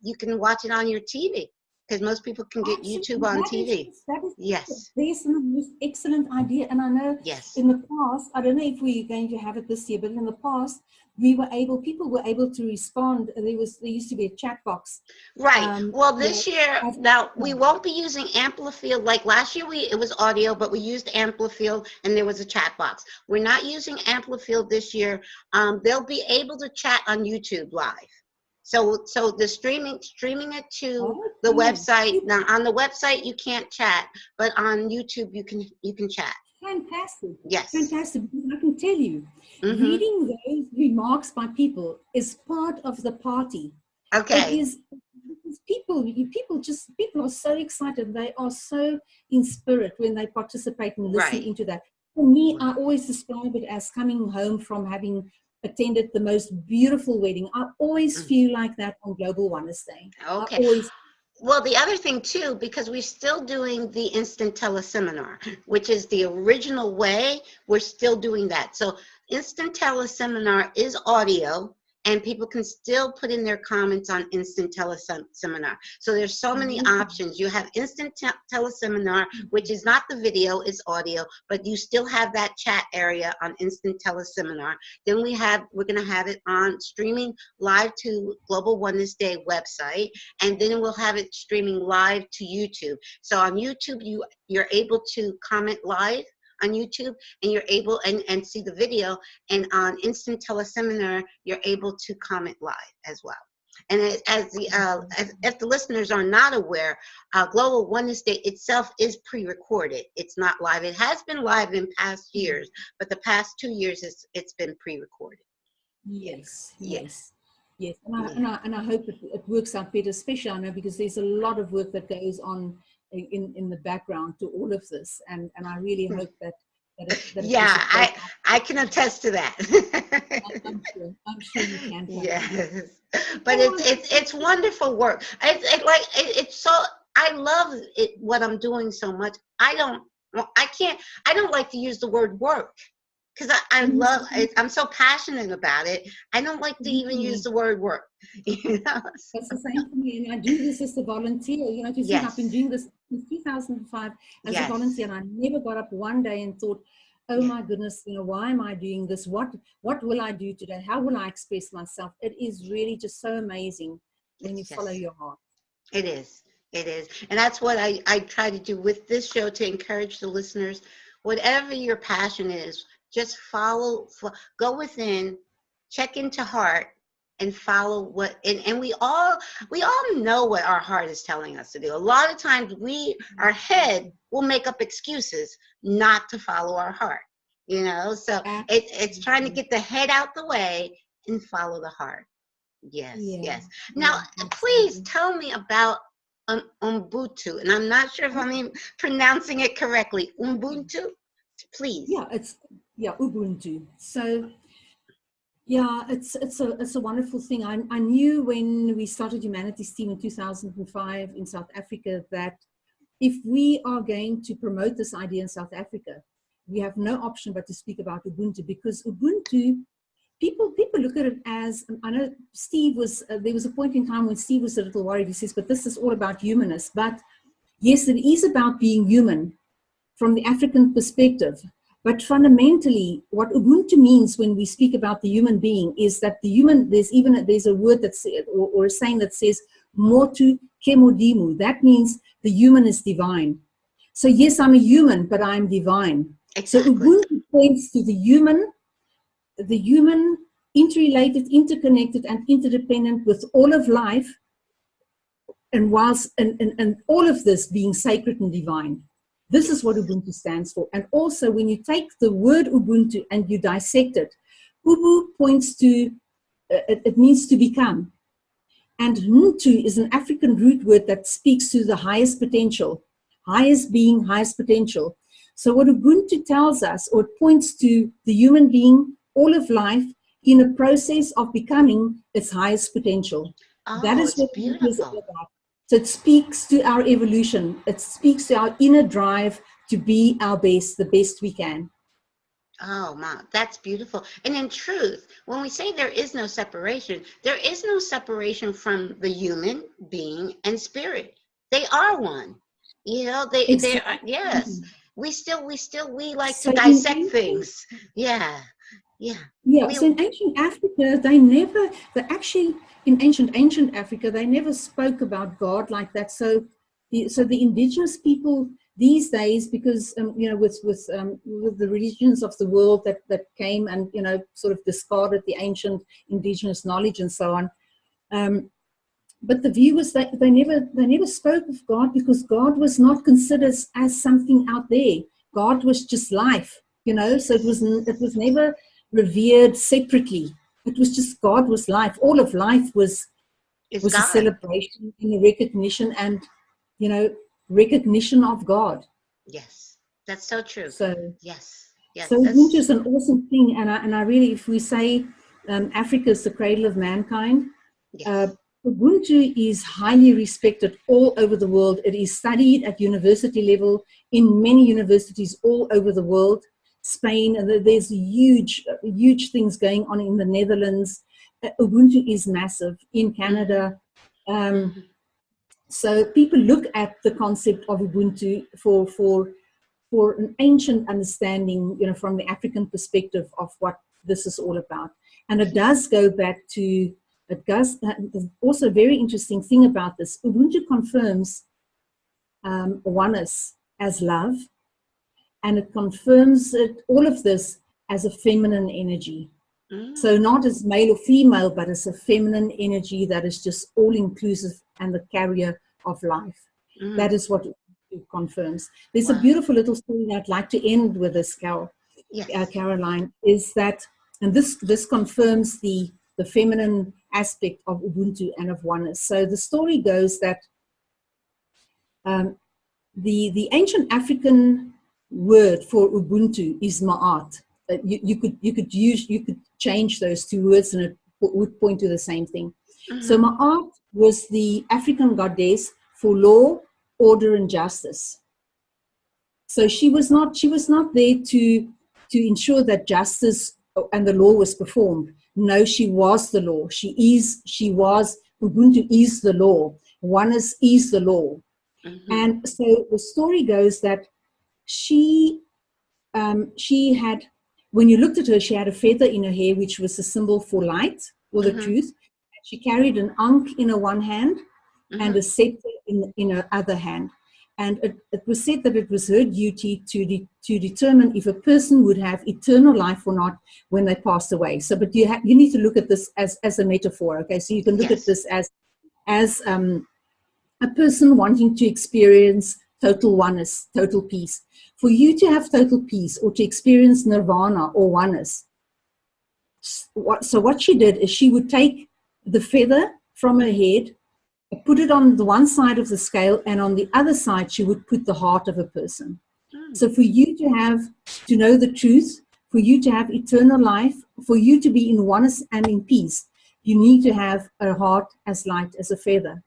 you can watch it on your TV, because most people can get YouTube on TV. Yes. There's an excellent idea. And I know in the past, I don't know if we're going to have it this year, but in the past, people were able to respond. There used to be a chat box. Right. Well, this year, now we won't be using Amplifield. Like last year, it was audio, but we used Amplifield and there was a chat box. We're not using Amplifield this year. They'll be able to chat on YouTube live. So the streaming it to the website. Now on the website you can't chat, but on YouTube you can chat. Fantastic. Yes. Fantastic. I can tell you, reading those remarks by people is part of the party. Okay. It is, people are so excited. They are so in spirit when they participate and listen into that. For me, I always describe it as coming home from having attended the most beautiful wedding. I always feel like that on Global Oneness Day. Okay. Well, the other thing too, because we're still doing the instant teleseminar, which is the original way, we're still doing that. So instant teleseminar is audio, and people can still put in their comments on instant teleseminar. So there's so many options. You have instant teleseminar, which is not the video, it's audio, but you still have that chat area on instant teleseminar. Then we're gonna have it on streaming live to Global Oneness Day website, and then we'll have it streaming live to YouTube. So on YouTube, you're able to comment live on YouTube, and you're able and see the video, and on instant teleseminar you're able to comment live as well. And if the listeners are not aware, Global Oneness Day itself is pre-recorded. It's not live. It has been live in past years, but the past 2 years it's been pre-recorded. Yes. And I hope it works out better, especially I know because there's a lot of work that goes on in the background to all of this, and I really hope that I can attest to that. I'm sure you can. Yes, but it's wonderful work. It's so, I love it, what I'm doing so much. I don't like to use the word work, because I love it. I'm so passionate about it. I don't like to even use the word work. That's the same for me. And I do this as a volunteer. I've been doing this since 2005 as a volunteer, and I never got up one day and thought, oh my goodness, why am I doing this? What will I do today? How will I express myself? It is really just so amazing when you follow your heart. It is. And that's what I try to do with this show, to encourage the listeners, whatever your passion is, just go within, check into heart, and follow and we all know what our heart is telling us to do. A lot of times our head will make up excuses not to follow our heart, so it's trying to get the head out the way and follow the heart. Yes. Now, please tell me about Ubuntu, and I'm not sure if I'm even pronouncing it correctly. Ubuntu, please. Ubuntu. So Yeah, it's a wonderful thing. I knew when we started Humanities Team in 2005 in South Africa that if we are going to promote this idea in South Africa, we have no option but to speak about Ubuntu, because Ubuntu, people look at it as, I know Steve was, there was a point in time when Steve was a little worried. He says, but this is all about humanness. But yes, it is about being human from the African perspective. But fundamentally, what Ubuntu means when we speak about the human being is that the human, there's a word that's, or a saying that says, motu kemodimu. That means the human is divine. So yes, I'm a human, but I'm divine. Exactly. So Ubuntu points to the human, interrelated, interconnected, and interdependent with all of life, and whilst and all of this being sacred and divine. This is what Ubuntu stands for. And also, when you take the word Ubuntu and you dissect it, Ubu points to, it means to become. And Ntu is an African root word that speaks to the highest potential, highest being, highest potential. So what Ubuntu tells us, or it points to the human being, all of life, in a process of becoming its highest potential. Oh, that is it's what Ubuntu is all beautiful. about. So it speaks to our evolution. It speaks to our inner drive to be our best, the best we can. Oh, Ma, that's beautiful. And in truth, when we say there is no separation from the human being and spirit. They are one. You know, they are, yes. We like to So dissect things. Yeah. Yeah. Yeah, so in ancient Africa, in ancient Africa, they never spoke about God like that. So the indigenous people these days, because with the religions of the world that came and sort of discarded the ancient indigenous knowledge and so on, but the view was that they never spoke of God, because God was not considered as something out there. God was just life, so it was never revered separately. It was just, God was life. All of life was a celebration and a recognition, and recognition of God. Yes, that's so true. So yes, so Ubuntu is an awesome thing, and I really, if we say Africa is the cradle of mankind, yes. Ubuntu is highly respected all over the world. It is studied at university level in many universities all over the world. Spain, and there's huge things going on in the Netherlands. Ubuntu is massive in Canada. So people look at the concept of Ubuntu for an ancient understanding, from the African perspective of what this is all about. And it does go back to, also a very interesting thing about this, Ubuntu confirms oneness as love, and it confirms all of this as a feminine energy. So not as male or female, but as a feminine energy that is just all-inclusive and the carrier of life. That is what it confirms. There's a beautiful little story that I'd like to end with this, Caroline, is that, and this confirms the feminine aspect of Ubuntu and of oneness. So the story goes that the ancient African word for Ubuntu is Ma'at. You could change those two words and it would point to the same thing. So Ma'at was the African goddess for law, order, and justice. So she was not there to ensure that justice and the law was performed. No, she was the law. Ubuntu is the law. Oneness is the law. And so the story goes that she had, when you looked at her, she had a feather in her hair, which was a symbol for light or the truth. She carried an ankh in her one hand and a scepter in her other hand. And it was said that it was her duty to determine if a person would have eternal life or not when they passed away. So, but you need to look at this as a metaphor, okay? So you can look at this as a person wanting to experience total oneness, total peace. For you to have total peace or to experience nirvana or oneness, so what she did is she would take the feather from her head, put it on the one side of the scale, and on the other side she would put the heart of a person. So for you to know the truth, for you to have eternal life, for you to be in oneness and in peace, you need to have a heart as light as a feather.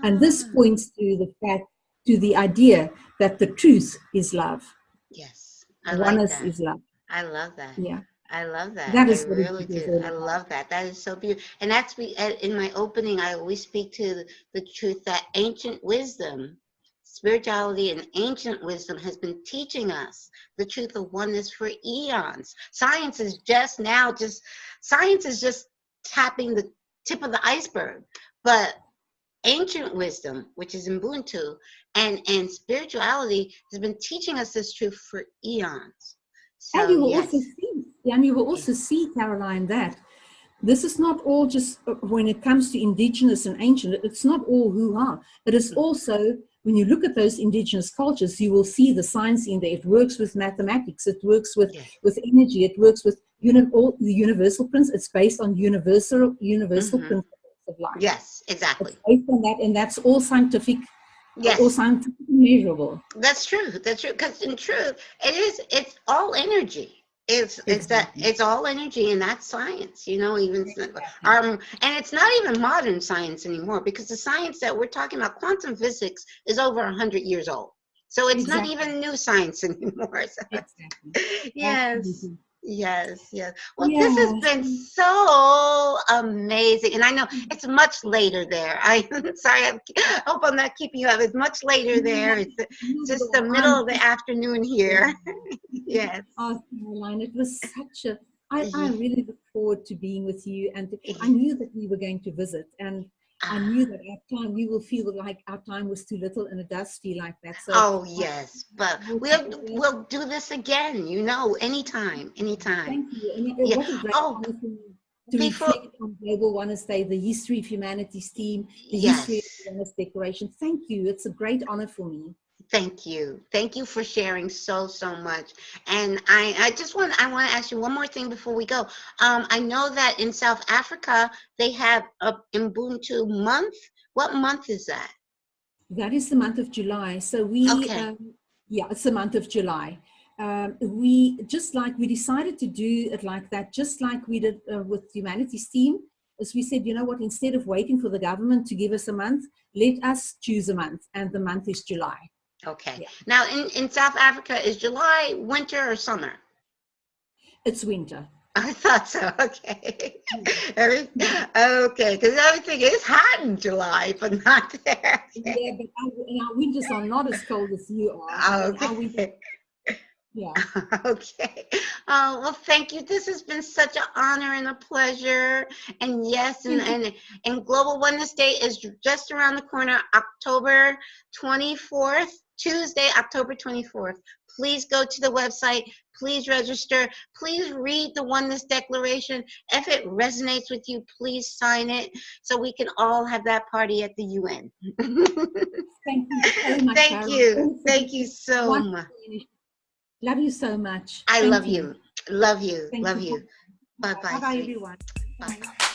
And this points to the fact, to the idea that the truth is love. Yes, I like Oneness that. is love. I love that. Yeah. I love that. That I is what really it is do. all I about. love that. That is so beautiful. And that's in my opening, I always speak to the truth that ancient wisdom, spirituality, and ancient wisdom has been teaching us the truth of oneness for eons. Science is just tapping the tip of the iceberg. But ancient wisdom, which is Ubuntu, and spirituality has been teaching us this truth for eons. And So you will yes. also see, and you will also see, Caroline, that this is not all just when it comes to indigenous and ancient, it's not all hoo-ha. It is also, when you look at those indigenous cultures, you will see the science in there. It works with mathematics, it works with energy, it works with all the universal principles. It's based on universal principles of life. Yes, exactly. It's based on that, and that's all scientific. Yes. All scientifically measurable. That's true. That's true. Because in truth, it's all energy. It's all energy, and that's science. Even and it's not even modern science anymore, because the science that we're talking about, quantum physics, is over 100 years old. So it's not even new science anymore. So yes. Absolutely. Yes. Well, this has been so amazing, and I know it's much later there. I'm sorry. I hope I'm not keeping you up. It's much later there. It's just the middle of the afternoon here. Yes. Oh, Caroline, it was such a. I really look forward to being with you, and I knew that we were going to visit, and I knew that our time, we will feel like our time was too little, and it does feel like that. So, yes, but we'll do this again, anytime. Thank you. And what a great honor for me to reflect on Global Oneness Day, the History of Humanity's team, the history of the Oneness Declaration. Thank you. It's a great honor for me. Thank you. Thank you for sharing so much. And I want to ask you one more thing before we go. I know that in South Africa, they have a Ubuntu month. What month is that? That is the month of July. So it's the month of July. We decided to do it like that, just like we did with Humanity's team. As we said, you know what, instead of waiting for the government to give us a month, let us choose a month, and the month is July. Okay. Yeah. Now, in South Africa, is July winter or summer? It's winter. I thought so. Okay. Okay, because everything is hot in July, but not there. Yeah, but our winters are not as cold as you are. Okay. Yeah. Okay. Well, thank you. This has been such an honor and a pleasure. And yes, and Global Oneness Day is just around the corner, October 24th, Tuesday, October 24th. Please go to the website. Please register. Please read the Oneness Declaration. If it resonates with you, please sign it so we can all have that party at the UN. Thank you so much. Thank you. Thank you so much. Love you so much. I love you. Love you. Love you. Bye-bye. Bye-bye, everyone. Bye-bye.